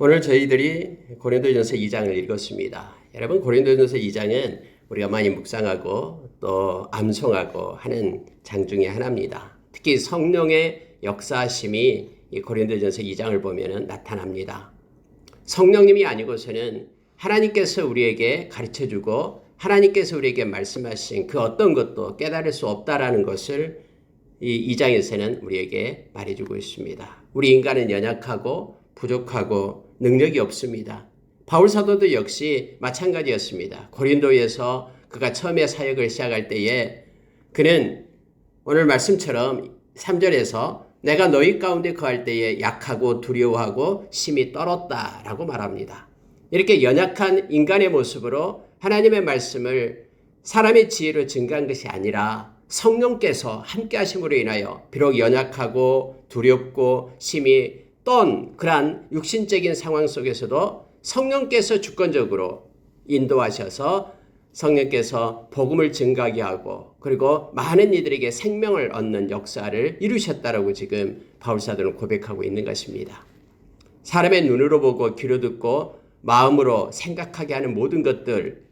오늘 저희들이 고린도전서 2장을 읽었습니다. 여러분, 고린도전서 2장은 우리가 많이 묵상하고 또 암송하고 하는 장 중에 하나입니다. 특히 성령의 역사하심이 이 고린도전서 2장을 보면 나타납니다. 성령님이 아니고서는 하나님께서 우리에게 가르쳐주고 하나님께서 우리에게 말씀하신 그 어떤 것도 깨달을 수 없다라는 것을 이 2장에서는 우리에게 말해주고 있습니다. 우리 인간은 연약하고 부족하고 능력이 없습니다. 바울 사도도 역시 마찬가지였습니다. 고린도에서 그가 처음에 사역을 시작할 때에 그는 오늘 말씀처럼 3절에서 내가 너희 가운데 거할 때에 약하고 두려워하고 심히 떨었다라고 말합니다. 이렇게 연약한 인간의 모습으로 하나님의 말씀을 사람의 지혜로 증가한 것이 아니라 성령께서 함께 하심으로 인하여 비록 연약하고 두렵고 심히 떤 그러한 육신적인 상황 속에서도 성령께서 주권적으로 인도하셔서 성령께서 복음을 증가하게 하고 그리고 많은 이들에게 생명을 얻는 역사를 이루셨다라고 지금 바울 사도는 고백하고 있는 것입니다. 사람의 눈으로 보고 귀로 듣고 마음으로 생각하게 하는 모든 것들,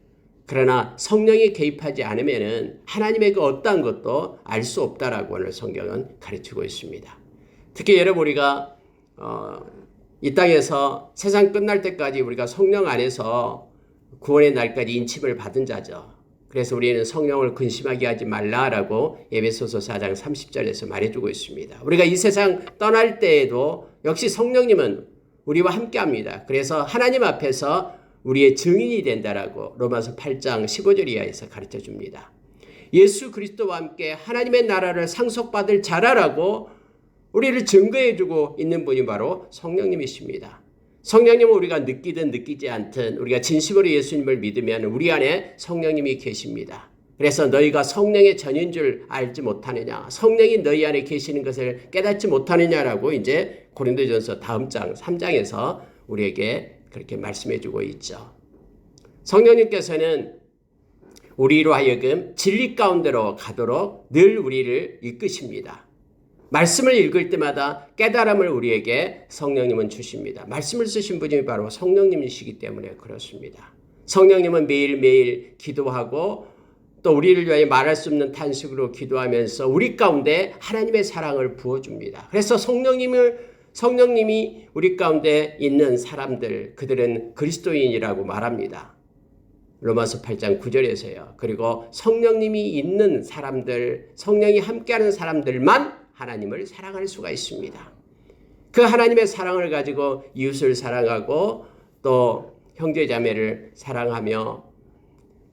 그러나 성령이 개입하지 않으면 하나님의 그 어떠한 것도 알 수 없다라고 오늘 성경은 가르치고 있습니다. 특히 여러분, 우리가 이 땅에서 세상 끝날 때까지 우리가 성령 안에서 구원의 날까지 인침을 받은 자죠. 그래서 우리는 성령을 근심하게 하지 말라라고 에베소서 4장 30절에서 말해주고 있습니다. 우리가 이 세상 떠날 때에도 역시 성령님은 우리와 함께합니다. 그래서 하나님 앞에서 우리의 증인이 된다라고 로마서 8장 15절 이하에서 가르쳐줍니다. 예수 그리스도와 함께 하나님의 나라를 상속받을 자라라고 우리를 증거해주고 있는 분이 바로 성령님이십니다. 성령님은 우리가 느끼든 느끼지 않든 우리가 진심으로 예수님을 믿으면 우리 안에 성령님이 계십니다. 그래서 너희가 성령의 전인 줄 알지 못하느냐, 성령이 너희 안에 계시는 것을 깨닫지 못하느냐라고 이제 고린도전서 다음 장 3장에서 우리에게 그렇게 말씀해주고 있죠. 성령님께서는 우리로 하여금 진리 가운데로 가도록 늘 우리를 이끄십니다. 말씀을 읽을 때마다 깨달음을 우리에게 성령님은 주십니다. 말씀을 쓰신 분이 바로 성령님이시기 때문에 그렇습니다. 성령님은 매일매일 기도하고 또 우리를 위하여 말할 수 없는 탄식으로 기도하면서 우리 가운데 하나님의 사랑을 부어줍니다. 그래서 성령님이 우리 가운데 있는 사람들, 그들은 그리스도인이라고 말합니다. 로마서 8장 9절에서요. 그리고 성령님이 있는 사람들, 성령이 함께하는 사람들만 하나님을 사랑할 수가 있습니다. 그 하나님의 사랑을 가지고 이웃을 사랑하고 또 형제자매를 사랑하며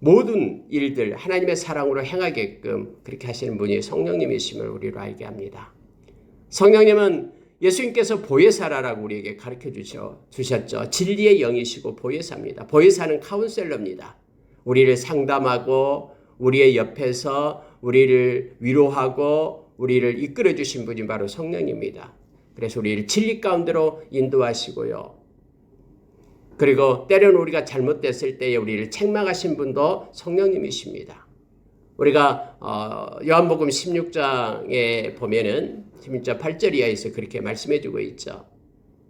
모든 일들 하나님의 사랑으로 행하게끔 그렇게 하시는 분이 성령님이심을 우리로 알게 합니다. 성령님은 예수님께서 보혜사라고 우리에게 가르쳐 주셨죠. 진리의 영이시고 보혜사입니다. 보혜사는 카운셀러입니다. 우리를 상담하고 우리의 옆에서 우리를 위로하고 우리를 이끌어 주신 분이 바로 성령입니다. 그래서 우리를 진리 가운데로 인도하시고요. 그리고 때로는 우리가 잘못됐을 때에 우리를 책망하신 분도 성령님이십니다. 우리가 요한복음 16장에 보면은 16장 8절 이하에서 그렇게 말씀해주고 있죠.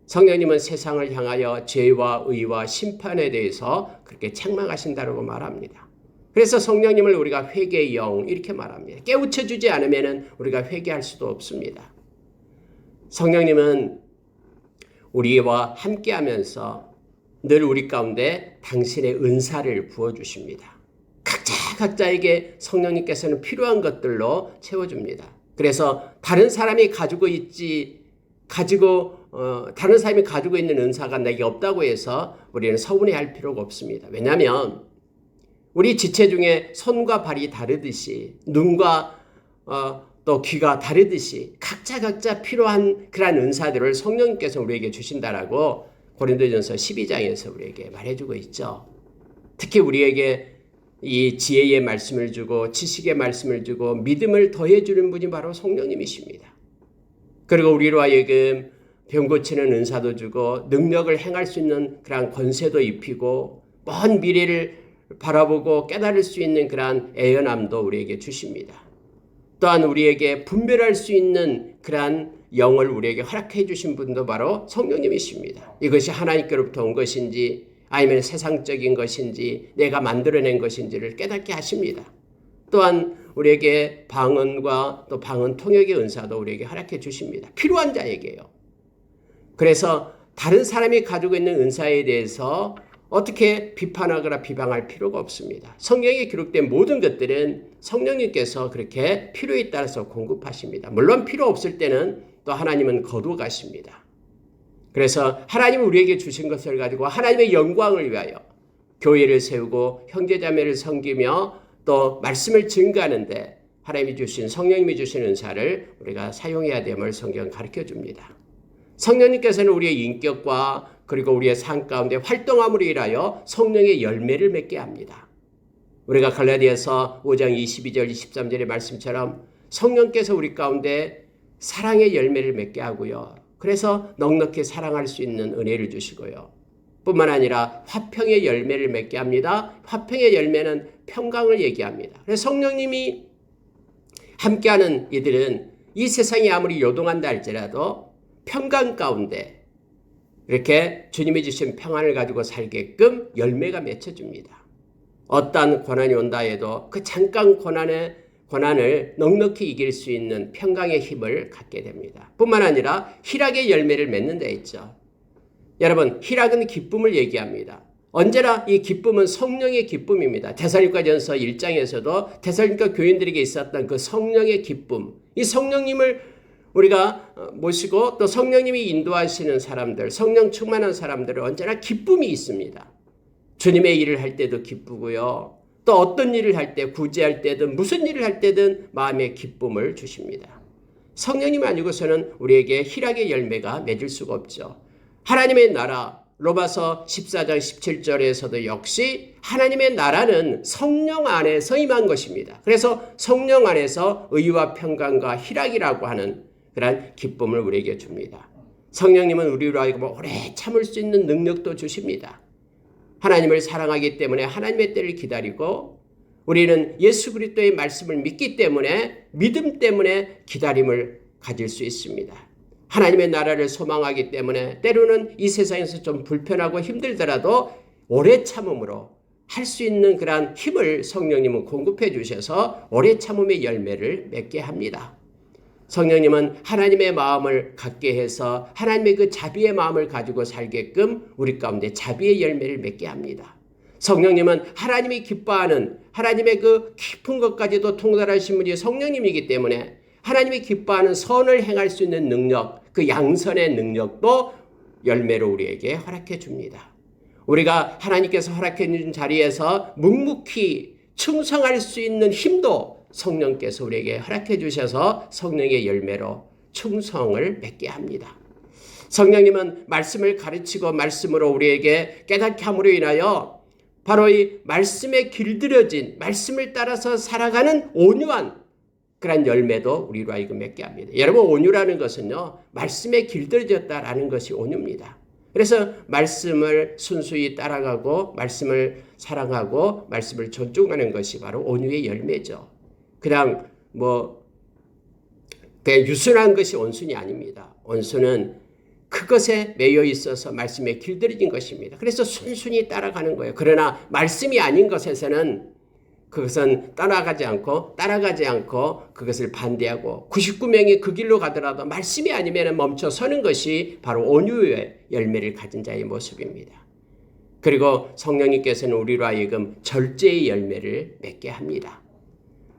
성령님은 세상을 향하여 죄와 의와 심판에 대해서 그렇게 책망하신다고 말합니다. 그래서 성령님을 우리가 회개의 영 이렇게 말합니다. 깨우쳐주지 않으면 우리가 회개할 수도 없습니다. 성령님은 우리와 함께하면서 늘 우리 가운데 당신의 은사를 부어주십니다. 각자에게 성령님께서는 필요한 것들로 채워줍니다. 그래서 다른 사람이 가지고 있는 은사가 내게 없다고 해서 우리는 서운해할 필요가 없습니다. 왜냐하면 우리 지체 중에 손과 발이 다르듯이 눈과 또 귀가 다르듯이 각자 필요한 그러한 은사들을 성령님께서 우리에게 주신다라고 고린도전서 12장에서 우리에게 말해주고 있죠. 특히 우리에게 이 지혜의 말씀을 주고 지식의 말씀을 주고 믿음을 더해주는 분이 바로 성령님이십니다. 그리고 우리로 하여금 병 고치는 은사도 주고 능력을 행할 수 있는 그러한 권세도 입히고 먼 미래를 바라보고 깨달을 수 있는 그러한 애연함도 우리에게 주십니다. 또한 우리에게 분별할 수 있는 그러한 영을 우리에게 허락해 주신 분도 바로 성령님이십니다. 이것이 하나님께로부터 온 것인지 아니면 세상적인 것인지 내가 만들어낸 것인지를 깨닫게 하십니다. 또한 우리에게 방언과 또 방언 통역의 은사도 우리에게 허락해 주십니다. 필요한 자에게요. 그래서 다른 사람이 가지고 있는 은사에 대해서 어떻게 비판하거나 비방할 필요가 없습니다. 성경에 기록된 모든 것들은 성령님께서 그렇게 필요에 따라서 공급하십니다. 물론 필요 없을 때는 또 하나님은 거두가십니다. 그래서 하나님은 우리에게 주신 것을 가지고 하나님의 영광을 위하여 교회를 세우고 형제자매를 섬기며 또 말씀을 증거하는데 하나님이 주신 성령님이 주신 은사를 우리가 사용해야 됨을 성경은 가르쳐 줍니다. 성령님께서는 우리의 인격과 그리고 우리의 삶 가운데 활동함으로 인하여 성령의 열매를 맺게 합니다. 우리가 갈라디아서 5장 22절 23절의 말씀처럼 성령께서 우리 가운데 사랑의 열매를 맺게 하고요. 그래서 넉넉히 사랑할 수 있는 은혜를 주시고요. 뿐만 아니라 화평의 열매를 맺게 합니다. 화평의 열매는 평강을 얘기합니다. 그래서 성령님이 함께하는 이들은 이 세상이 아무리 요동한다 할지라도 평강 가운데 이렇게 주님이 주신 평안을 가지고 살게끔 열매가 맺혀줍니다. 어떠한 고난이 온다 해도 그 잠깐 고난을 넉넉히 이길 수 있는 평강의 힘을 갖게 됩니다. 뿐만 아니라 희락의 열매를 맺는 데 있죠. 여러분, 희락은 기쁨을 얘기합니다. 언제나 이 기쁨은 성령의 기쁨입니다. 데살로니가전서 1장에서도 데살로니가 교인들에게 있었던 그 성령의 기쁨, 이 성령님을 우리가 모시고 또 성령님이 인도하시는 사람들, 성령 충만한 사람들은 언제나 기쁨이 있습니다. 주님의 일을 할 때도 기쁘고요. 또 어떤 일을 할 때, 구제할 때든 무슨 일을 할 때든 마음의 기쁨을 주십니다. 성령님 아니고서는 우리에게 희락의 열매가 맺을 수가 없죠. 하나님의 나라, 로마서 14장 17절에서도 역시 하나님의 나라는 성령 안에서 임한 것입니다. 그래서 성령 안에서 의와 평강과 희락이라고 하는 그런 기쁨을 우리에게 줍니다. 성령님은 우리로 하여금 오래 참을 수 있는 능력도 주십니다. 하나님을 사랑하기 때문에 하나님의 때를 기다리고 우리는 예수 그리스도의 말씀을 믿기 때문에 믿음 때문에 기다림을 가질 수 있습니다. 하나님의 나라를 소망하기 때문에 때로는 이 세상에서 좀 불편하고 힘들더라도 오래 참음으로 할 수 있는 그러한 힘을 성령님은 공급해 주셔서 오래 참음의 열매를 맺게 합니다. 성령님은 하나님의 마음을 갖게 해서 하나님의 그 자비의 마음을 가지고 살게끔 우리 가운데 자비의 열매를 맺게 합니다. 성령님은 하나님이 기뻐하는 하나님의 그 깊은 것까지도 통달하신 분이 성령님이기 때문에 하나님이 기뻐하는 선을 행할 수 있는 능력, 그 양선의 능력도 열매로 우리에게 허락해 줍니다. 우리가 하나님께서 허락해 준 자리에서 묵묵히 충성할 수 있는 힘도 성령께서 우리에게 허락해 주셔서 성령의 열매로 충성을 맺게 합니다. 성령님은 말씀을 가르치고 말씀으로 우리에게 깨닫게 함으로 인하여 바로 이 말씀에 길들여진 말씀을 따라서 살아가는 온유한 그런 열매도 우리로 하여금 맺게 합니다. 여러분, 온유라는 것은요, 말씀에 길들여졌다라는 것이 온유입니다. 그래서 말씀을 순수히 따라가고 말씀을 사랑하고 말씀을 존중하는 것이 바로 온유의 열매죠. 그냥 그냥 유순한 것이 온순이 아닙니다. 온순은 그것에 매여 있어서 말씀에 길들여진 것입니다. 그래서 순순히 따라가는 거예요. 그러나 말씀이 아닌 것에서는 그것은 따라가지 않고 그것을 반대하고 99명이 그 길로 가더라도 말씀이 아니면 멈춰 서는 것이 바로 온유의 열매를 가진 자의 모습입니다. 그리고 성령님께서는 우리로 하여금 절제의 열매를 맺게 합니다.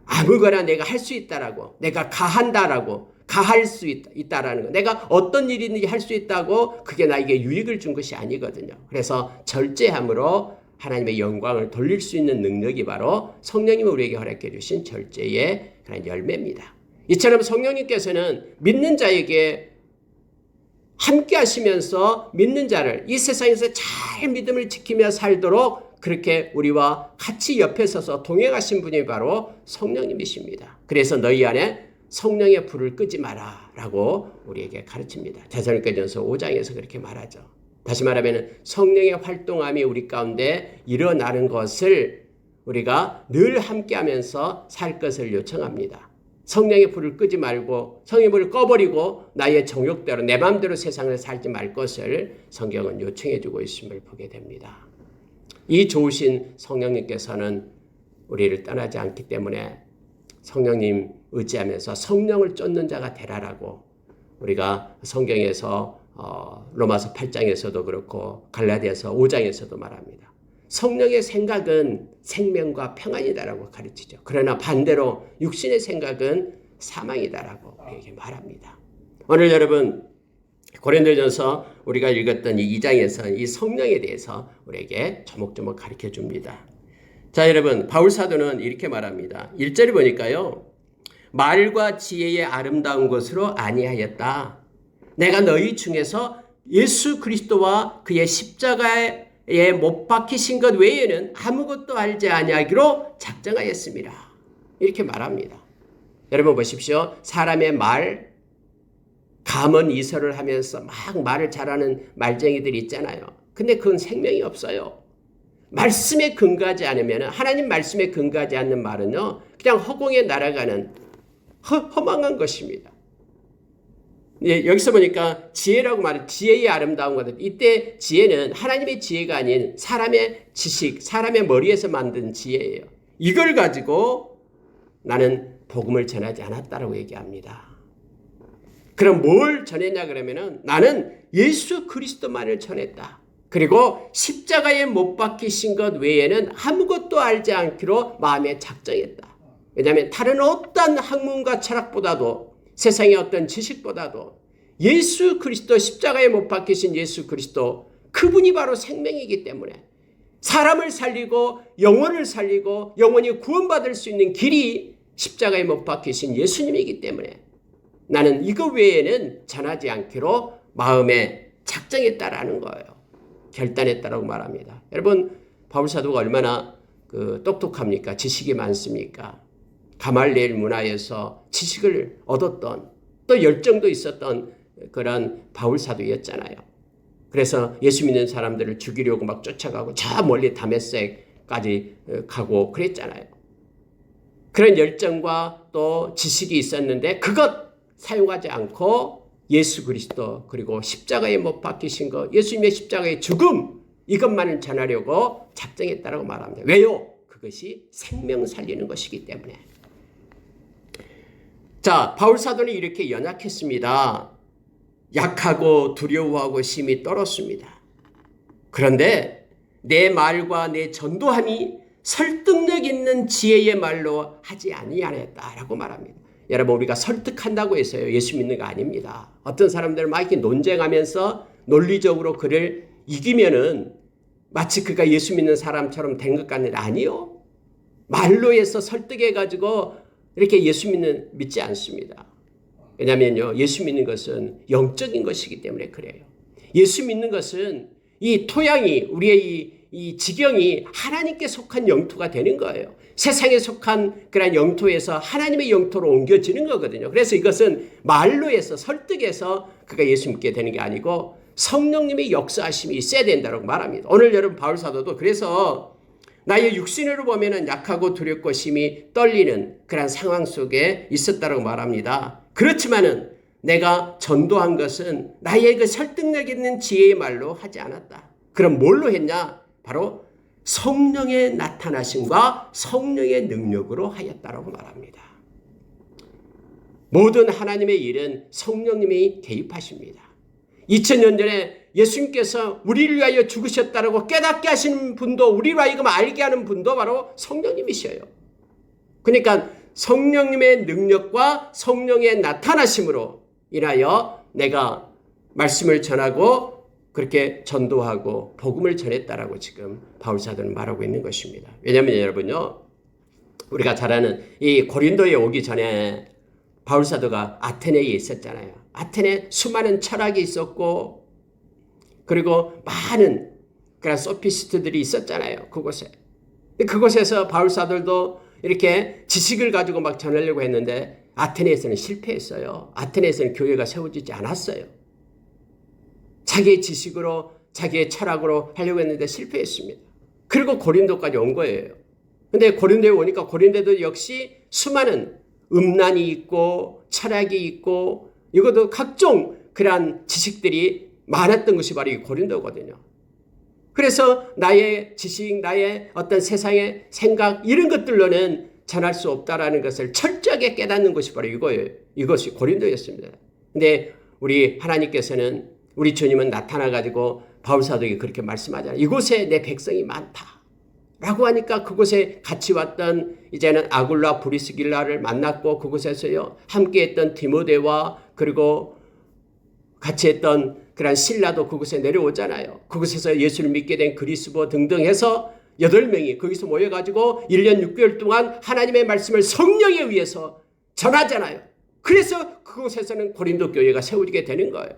아무거나 내가 할 수 있다라고, 내가 가한다라고, 가할 수 있다라는 거, 내가 어떤 일이든지 할 수 있다고 그게 나에게 유익을 준 것이 아니거든요. 그래서 절제함으로 하나님의 영광을 돌릴 수 있는 능력이 바로 성령님이 우리에게 허락해 주신 절제의 그런 열매입니다. 이처럼 성령님께서는 믿는 자에게 함께 하시면서 믿는 자를 이 세상에서 잘 믿음을 지키며 살도록 그렇게 우리와 같이 옆에 서서 동행하신 분이 바로 성령님이십니다. 그래서 너희 안에 성령의 불을 끄지 마라 라고 우리에게 가르칩니다. 데살로니가전서 5장에서 그렇게 말하죠. 다시 말하면 성령의 활동함이 우리 가운데 일어나는 것을 우리가 늘 함께하면서 살 것을 요청합니다. 성령의 불을 끄지 말고 성령의 불을 꺼버리고 나의 정욕대로 내 마음대로 세상을 살지 말 것을 성경은 요청해 주고 있음을 보게 됩니다. 이 좋으신 성령님께서는 우리를 떠나지 않기 때문에 성령님 의지하면서 성령을 쫓는 자가 되라라고 우리가 성경에서 로마서 8장에서도 그렇고 갈라디아서 5장에서도 말합니다. 성령의 생각은 생명과 평안이다라고 가르치죠. 그러나 반대로 육신의 생각은 사망이다라고 우리에게 말합니다. 오늘 여러분 고린도전서 우리가 읽었던 이 2장에서 이 성령에 대해서 우리에게 조목조목 가르쳐 줍니다. 자, 여러분 바울 사도는 이렇게 말합니다. 1절을 보니까요. 말과 지혜의 아름다운 것으로 아니하였다. 내가 너희 중에서 예수 그리스도와 그의 십자가에 못 박히신 것 외에는 아무것도 알지 아니하기로 작정하였습니다. 이렇게 말합니다. 여러분 보십시오. 사람의 말, 감언 이설을 하면서 막 말을 잘하는 말쟁이들이 있잖아요. 근데 그건 생명이 없어요. 말씀에 근거하지 않으면 하나님 말씀에 근거하지 않는 말은요. 그냥 허공에 날아가는 허망한 것입니다. 예, 여기서 보니까 지혜라고 말해 지혜의 아름다운 것. 이때 지혜는 하나님의 지혜가 아닌 사람의 지식, 사람의 머리에서 만든 지혜예요. 이걸 가지고 나는 복음을 전하지 않았다라고 얘기합니다. 그럼 뭘 전했냐 그러면은 나는 예수 그리스도만을 전했다. 그리고 십자가에 못 박히신 것 외에는 아무것도 알지 않기로 마음에 작정했다. 왜냐하면 다른 어떤 학문과 철학보다도 세상의 어떤 지식보다도 예수 그리스도 십자가에 못 박히신 예수 그리스도 그분이 바로 생명이기 때문에 사람을 살리고 영혼을 살리고 영혼이 구원받을 수 있는 길이 십자가에 못 박히신 예수님이기 때문에 나는 이거 외에는 전하지 않기로 마음에 작정했다라는 거예요. 결단했다라고 말합니다. 여러분 바울 사도가 얼마나 똑똑합니까? 지식이 많습니까? 가말리엘 문화에서 지식을 얻었던 또 열정도 있었던 그런 바울 사도였잖아요. 그래서 예수 믿는 사람들을 죽이려고 막 쫓아가고 저 멀리 다메섹까지 가고 그랬잖아요. 그런 열정과 또 지식이 있었는데 그것 사용하지 않고 예수 그리스도 그리고 십자가에 못 박히신 것 예수님의 십자가의 죽음 이것만을 전하려고 작정했다라고 말합니다. 왜요? 그것이 생명 살리는 것이기 때문에. 자, 바울 사도는 이렇게 연약했습니다. 약하고 두려워하고 심히 떨었습니다. 그런데 내 말과 내 전도함이 설득력 있는 지혜의 말로 하지 아니하였다라고 말합니다. 여러분 우리가 설득한다고 해서요 예수 믿는 거 아닙니다. 어떤 사람들은 막 이렇게 논쟁하면서 논리적으로 그를 이기면은 마치 그가 예수 믿는 사람처럼 된 것 같는데 아니요. 말로 해서 설득해가지고 이렇게 예수 믿지 않습니다. 왜냐하면요 예수 믿는 것은 영적인 것이기 때문에 그래요. 예수 믿는 것은 이 토양이 우리의 이 지경이 하나님께 속한 영토가 되는 거예요. 세상에 속한 그런 영토에서 하나님의 영토로 옮겨지는 거거든요. 그래서 이것은 말로 해서 설득해서 그가 예수 믿게 되는 게 아니고 성령님의 역사하심이 있어야 된다고 말합니다. 오늘 여러분 바울 사도도 그래서 나의 육신으로 보면은 약하고 두렵고 심히 떨리는 그런 상황 속에 있었다고 말합니다. 그렇지만은 내가 전도한 것은 나의 그 설득력 있는 지혜의 말로 하지 않았다. 그럼 뭘로 했냐? 바로 성령의 나타나심과 성령의 능력으로 하였다라고 말합니다. 모든 하나님의 일은 성령님이 개입하십니다. 2000년 전에 예수님께서 우리를 위하여 죽으셨다라고 깨닫게 하시는 분도 우리로 하여금 알게 하는 분도 바로 성령님이셔요. 그러니까 성령님의 능력과 성령의 나타나심으로 인하여 내가 말씀을 전하고 그렇게 전도하고 복음을 전했다라고 지금 바울 사도는 말하고 있는 것입니다. 왜냐하면 여러분요 우리가 잘 아는 이 고린도에 오기 전에 바울 사도가 아테네에 있었잖아요. 아테네에 수많은 철학이 있었고 그리고 많은 그런 소피스트들이 있었잖아요. 그곳에서 바울 사도도 이렇게 지식을 가지고 막 전하려고 했는데 아테네에서는 실패했어요. 아테네에서는 교회가 세워지지 않았어요. 자기의 지식으로 자기의 철학으로 하려고 했는데 실패했습니다. 그리고 고린도까지 온 거예요. 근데 고린도에 오니까 고린도도 역시 수많은 음란이 있고 철학이 있고 이것도 각종 그러한 지식들이 많았던 것이 바로 이 고린도거든요. 그래서 나의 지식, 나의 어떤 세상의 생각 이런 것들로는 전할 수 없다라는 것을 철저하게 깨닫는 것이 바로 이거예요. 이것이 고린도였습니다. 근데 우리 하나님께서는 우리 주님은 나타나가지고 바울사도에게 그렇게 말씀하잖아요. 이곳에 내 백성이 많다. 라고 하니까 그곳에 같이 왔던 이제는 아굴라 브리스길라를 만났고 그곳에서요 함께 했던 디모데와 그리고 같이 했던 그런 신라도 그곳에 내려오잖아요. 그곳에서 예수를 믿게 된 그리스도 등등 해서 8명이 거기서 모여가지고 1년 6개월 동안 하나님의 말씀을 성령에 의해서 전하잖아요. 그래서 그곳에서는 고린도 교회가 세워지게 되는 거예요.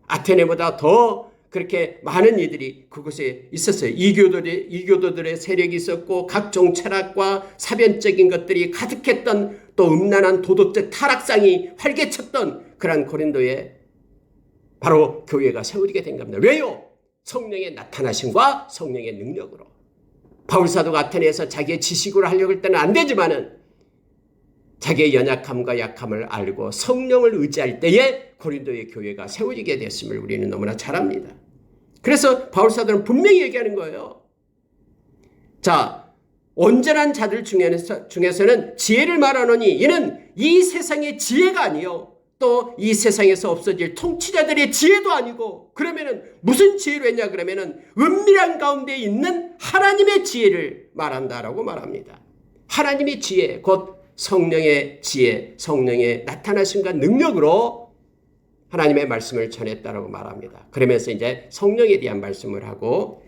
아테네보다 더 그렇게 많은 이들이 그곳에 있었어요. 이교도들의 세력이 있었고 각종 철학과 사변적인 것들이 가득했던 또 음란한 도덕적 타락상이 활개쳤던 그런 고린도에 바로 교회가 세워지게 된 겁니다. 왜요? 성령의 나타나심과 성령의 능력으로. 바울사도가 아테네에서 자기의 지식으로 하려고 할 때는 안 되지만은 자기의 연약함과 약함을 알고 성령을 의지할 때에 고린도의 교회가 세워지게 됐음을 우리는 너무나 잘 압니다. 그래서 바울사도는 분명히 얘기하는 거예요. 자, 온전한 자들 중에서는 지혜를 말하노니 이는 이 세상의 지혜가 아니요 또 이 세상에서 없어질 통치자들의 지혜도 아니고 그러면은 무슨 지혜로 했냐 그러면은 은밀한 가운데 있는 하나님의 지혜를 말한다라고 말합니다. 하나님의 지혜 곧 성령의 지혜, 성령의 나타나심과 능력으로 하나님의 말씀을 전했다라고 말합니다. 그러면서 이제 성령에 대한 말씀을 하고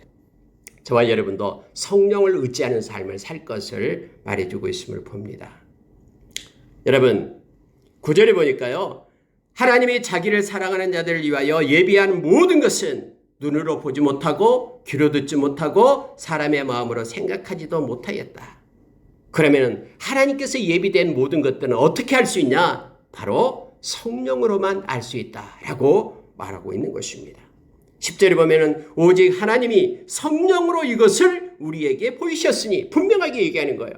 저와 여러분도 성령을 의지하는 삶을 살 것을 말해주고 있음을 봅니다. 여러분 9절에 보니까요. 하나님이 자기를 사랑하는 자들을 위하여 예비한 모든 것은 눈으로 보지 못하고 귀로 듣지 못하고 사람의 마음으로 생각하지도 못하였다. 그러면 하나님께서 예비된 모든 것들은 어떻게 할 수 있냐? 바로 성령으로만 알 수 있다라고 말하고 있는 것입니다. 10절에 보면은 오직 하나님이 성령으로 이것을 우리에게 보이셨으니 분명하게 얘기하는 거예요.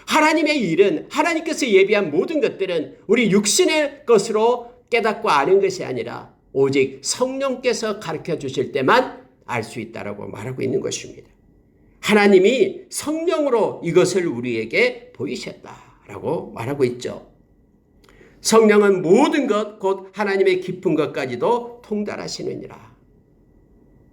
하나님의 일은 하나님께서 예비한 모든 것들은 우리 육신의 것으로 깨닫고 아는 것이 아니라 오직 성령께서 가르쳐 주실 때만 알 수 있다라고 말하고 있는 것입니다. 하나님이 성령으로 이것을 우리에게 보이셨다라고 말하고 있죠. 성령은 모든 것 곧 하나님의 깊은 것까지도 통달하시느니라.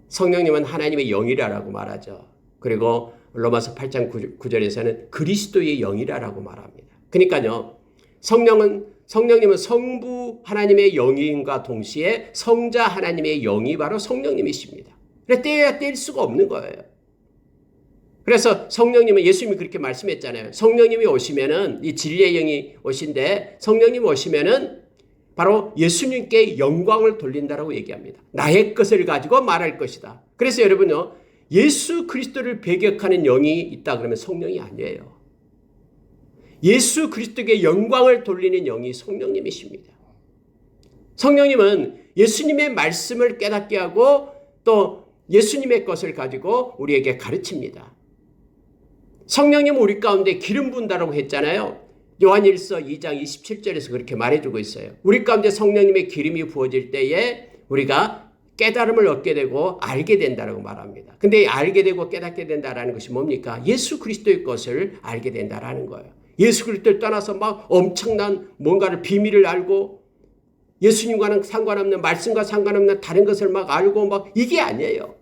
성령님은 하나님의 영이라고 말하죠. 그리고 로마서 8장 9절에서는 그리스도의 영이라고 말합니다. 그러니까요. 성령님은 성부 하나님의 영임과 동시에 성자 하나님의 영이 바로 성령님이십니다. 그래서 떼야 뗄 수가 없는 거예요. 그래서 성령님은 예수님이 그렇게 말씀했잖아요. 성령님이 오시면은 이 진리의 영이 오신데 성령님이 오시면은 바로 예수님께 영광을 돌린다라고 얘기합니다. 나의 것을 가지고 말할 것이다. 그래서 여러분요. 예수 그리스도를 배격하는 영이 있다 그러면 성령이 아니에요. 예수 그리스도에게 영광을 돌리는 영이 성령님이십니다. 성령님은 예수님의 말씀을 깨닫게 하고 또 예수님의 것을 가지고 우리에게 가르칩니다. 성령님은 우리 가운데 기름 부은다라고 했잖아요. 요한일서 2장 27절에서 그렇게 말해주고 있어요. 우리 가운데 성령님의 기름이 부어질 때에 우리가 깨달음을 얻게 되고 알게 된다라고 말합니다. 근데 알게 되고 깨닫게 된다라는 것이 뭡니까? 예수 그리스도의 것을 알게 된다라는 거예요. 예수 그리스도를 떠나서 막 엄청난 뭔가를 비밀을 알고 예수님과는 상관없는 말씀과 상관없는 다른 것을 막 알고 막 이게 아니에요.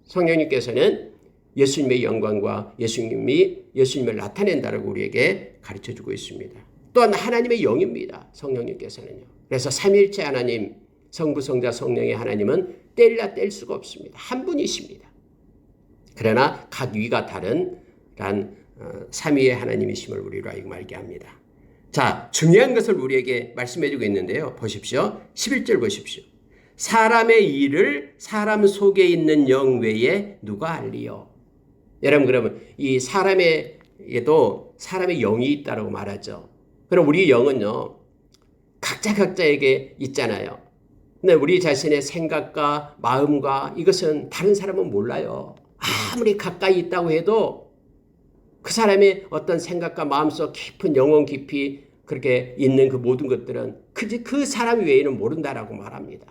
성령님께서는 예수님의 영광과 예수님을 나타낸다라고 우리에게 가르쳐주고 있습니다. 또한 하나님의 영입니다. 성령님께서는요. 그래서 삼위일체 하나님, 성부, 성자, 성령의 하나님은 뗄 수가 없습니다. 한 분이십니다. 그러나 각 위가 다른 삼위의 하나님이심을 우리로 하여금 알게 합니다. 자, 중요한 것을 우리에게 말씀해주고 있는데요. 보십시오. 11절 보십시오. 사람의 일을 사람 속에 있는 영 외에 누가 알리요? 여러분 그러면 이 사람에게도 사람의 영이 있다고 말하죠. 그럼 우리 영은요. 각자에게 있잖아요. 근데 우리 자신의 생각과 마음과 이것은 다른 사람은 몰라요. 아무리 가까이 있다고 해도 그 사람의 어떤 생각과 마음속 깊은 영혼 깊이 그렇게 있는 그 모든 것들은 그 사람 외에는 모른다라고 말합니다.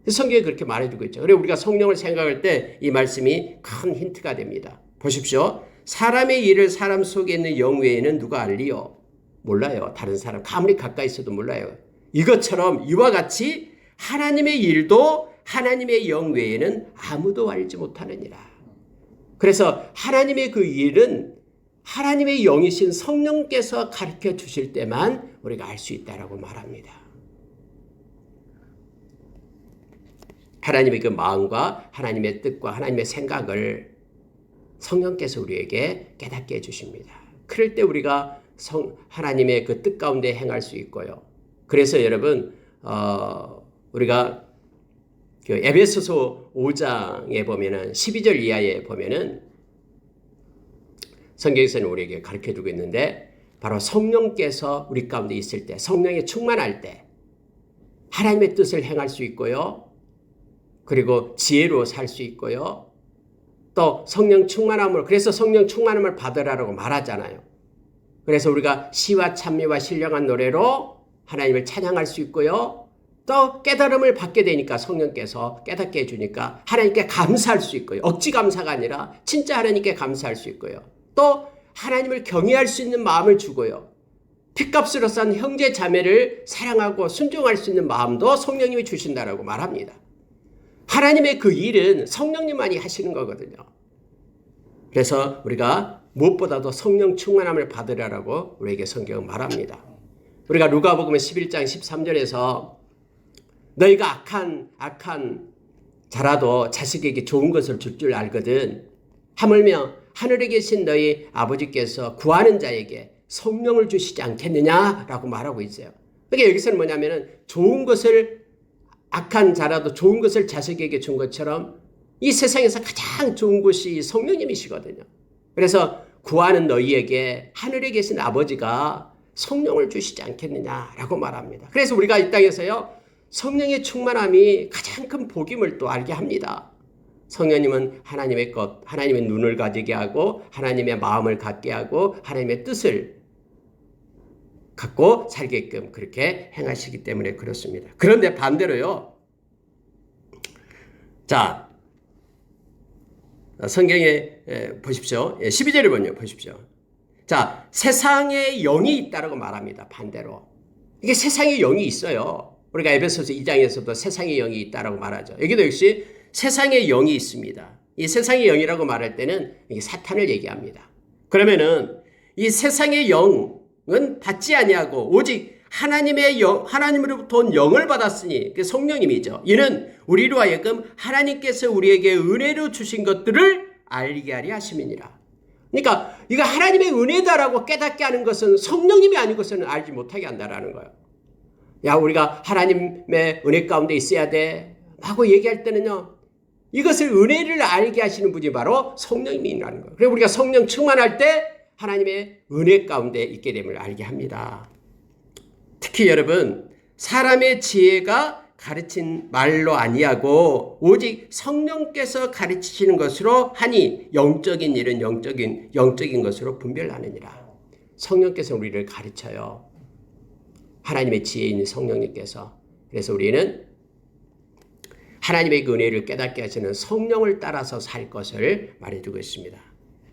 성경에 그렇게 말해주고 있죠. 그래서 우리가 성령을 생각할 때 이 말씀이 큰 힌트가 됩니다. 보십시오. 사람의 일을 사람 속에 있는 영 외에는 누가 알리요? 몰라요. 다른 사람 아무리 가까이 있어도 몰라요. 이것처럼 이와 같이 하나님의 일도 하나님의 영 외에는 아무도 알지 못하느니라. 그래서 하나님의 그 일은 하나님의 영이신 성령께서 가르쳐 주실 때만 우리가 알 수 있다라고 말합니다. 하나님의 그 마음과 하나님의 뜻과 하나님의 생각을 성령께서 우리에게 깨닫게 해주십니다. 그럴 때 우리가 하나님의 그 뜻 가운데 행할 수 있고요. 그래서 여러분 우리가 그 에베소서 5장에 보면은 12절 이하에 보면은 성경에서는 우리에게 가르쳐주고 있는데 바로 성령께서 우리 가운데 있을 때 성령에 충만할 때 하나님의 뜻을 행할 수 있고요. 그리고 지혜로 살 수 있고요. 또 성령 충만함을 그래서 성령 충만함을 받으라고 말하잖아요. 그래서 우리가 시와 찬미와 신령한 노래로 하나님을 찬양할 수 있고요. 또 깨달음을 받게 되니까 성령께서 깨닫게 해주니까 하나님께 감사할 수 있고요. 억지 감사가 아니라 진짜 하나님께 감사할 수 있고요. 또 하나님을 경외할 수 있는 마음을 주고요. 핏값으로 싼 형제 자매를 사랑하고 순종할 수 있는 마음도 성령님이 주신다라고 말합니다. 하나님의 그 일은 성령님만이 하시는 거거든요. 그래서 우리가 무엇보다도 성령 충만함을 받으라고 우리에게 성경은 말합니다. 우리가 누가복음 11장 13절에서 너희가 악한 자라도 자식에게 좋은 것을 줄 줄 알거든. 하물며 하늘에 계신 너희 아버지께서 구하는 자에게 성령을 주시지 않겠느냐라고 말하고 있어요. 그러니까 여기서는 뭐냐면은 좋은 것을 악한 자라도 좋은 것을 자식에게 준 것처럼 이 세상에서 가장 좋은 것이 성령님이시거든요. 그래서 구하는 너희에게 하늘에 계신 아버지가 성령을 주시지 않겠느냐라고 말합니다. 그래서 우리가 이 땅에서요 성령의 충만함이 가장 큰 복임을 또 알게 합니다. 성령님은 하나님의 것, 하나님의 눈을 가지게 하고 하나님의 마음을 갖게 하고 하나님의 뜻을 갖고 살게끔 그렇게 행하시기 때문에 그렇습니다. 그런데 반대로요. 자, 성경에 보십시오. 12절을 보십시오. 자, 세상에 영이 있다라고 말합니다. 반대로. 이게 세상에 영이 있어요. 우리가 에베소서 2장에서도 세상에 영이 있다라고 말하죠. 여기도 역시 세상에 영이 있습니다. 이 세상의 영이라고 말할 때는 이게 사탄을 얘기합니다. 그러면은 이 세상의 영은 받지 아니하고 오직 하나님의 영, 하나님으로부터 온 영을 받았으니 그 성령님이죠. 이는 우리로 하여금 하나님께서 우리에게 은혜로 주신 것들을 알게 하려 하심이니라. 그러니까 이거 하나님의 은혜다라고 깨닫게 하는 것은 성령님이 아니고서는 알지 못하게 한다라는 거예요. 야, 우리가 하나님의 은혜 가운데 있어야 돼 하고 얘기할 때는요. 이것을 은혜를 알게 하시는 분이 바로 성령님이라는 거예요. 그래서 우리가 성령 충만할 때 하나님의 은혜 가운데 있게 됨을 알게 합니다. 특히 여러분, 사람의 지혜가 가르친 말로 아니하고 오직 성령께서 가르치시는 것으로 하니 영적인 일은 영적인 것으로 분별하느니라. 성령께서 우리를 가르쳐요. 하나님의 지혜 있는 성령님께서. 그래서 우리는 하나님의 그 은혜를 깨닫게 하시는 성령을 따라서 살 것을 말해주고 있습니다.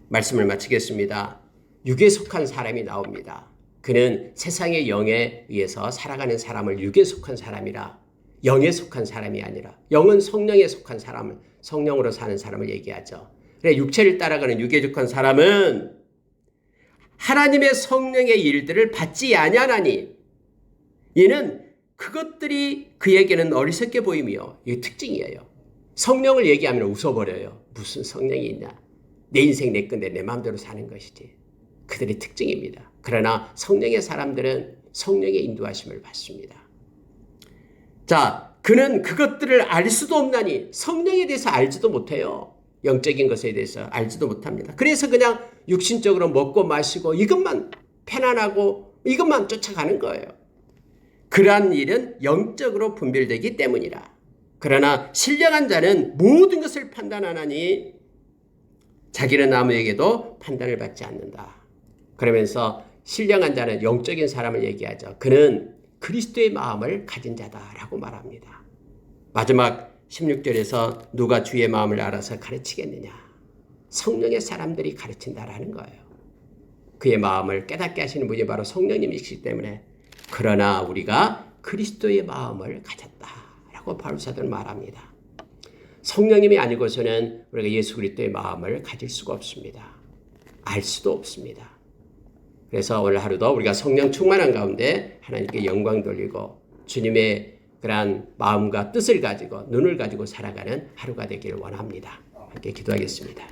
말씀을 마치겠습니다. 육에 속한 사람이 나옵니다. 그는 세상의 영에 의해서 살아가는 사람을 육에 속한 사람이라 영에 속한 사람이 아니라 영은 성령에 속한 사람을 성령으로 사는 사람을 얘기하죠. 그래 육체를 따라가는 육에 속한 사람은 하나님의 성령의 일들을 받지 아니하나니 이는 그것들이 그에게는 어리석게 보이며 이게 특징이에요. 성령을 얘기하면 웃어버려요. 무슨 성령이 있냐. 내 인생 내 건데 내 마음대로 사는 것이지. 그들의 특징입니다. 그러나 성령의 사람들은 성령의 인도하심을 받습니다. 자, 그는 그것들을 알 수도 없나니 성령에 대해서 알지도 못해요. 영적인 것에 대해서 알지도 못합니다. 그래서 그냥 육신적으로 먹고 마시고 이것만 편안하고 이것만 쫓아가는 거예요. 그러한 일은 영적으로 분별되기 때문이라. 그러나 신령한 자는 모든 것을 판단하나니 자기는 아무에게도 판단을 받지 않는다. 그러면서 신령한 자는 영적인 사람을 얘기하죠. 그는 그리스도의 마음을 가진 자다라고 말합니다. 마지막 16절에서 누가 주의 마음을 알아서 가르치겠느냐. 성령의 사람들이 가르친다라는 거예요. 그의 마음을 깨닫게 하시는 분이 바로 성령님이시기 때문에 그러나 우리가 그리스도의 마음을 가졌다라고 바울 사도는 말합니다. 성령님이 아니고서는 우리가 예수 그리스도의 마음을 가질 수가 없습니다. 알 수도 없습니다. 그래서 오늘 하루도 우리가 성령 충만한 가운데 하나님께 영광 돌리고 주님의 그러한 마음과 뜻을 가지고 눈을 가지고 살아가는 하루가 되기를 원합니다. 함께 기도하겠습니다.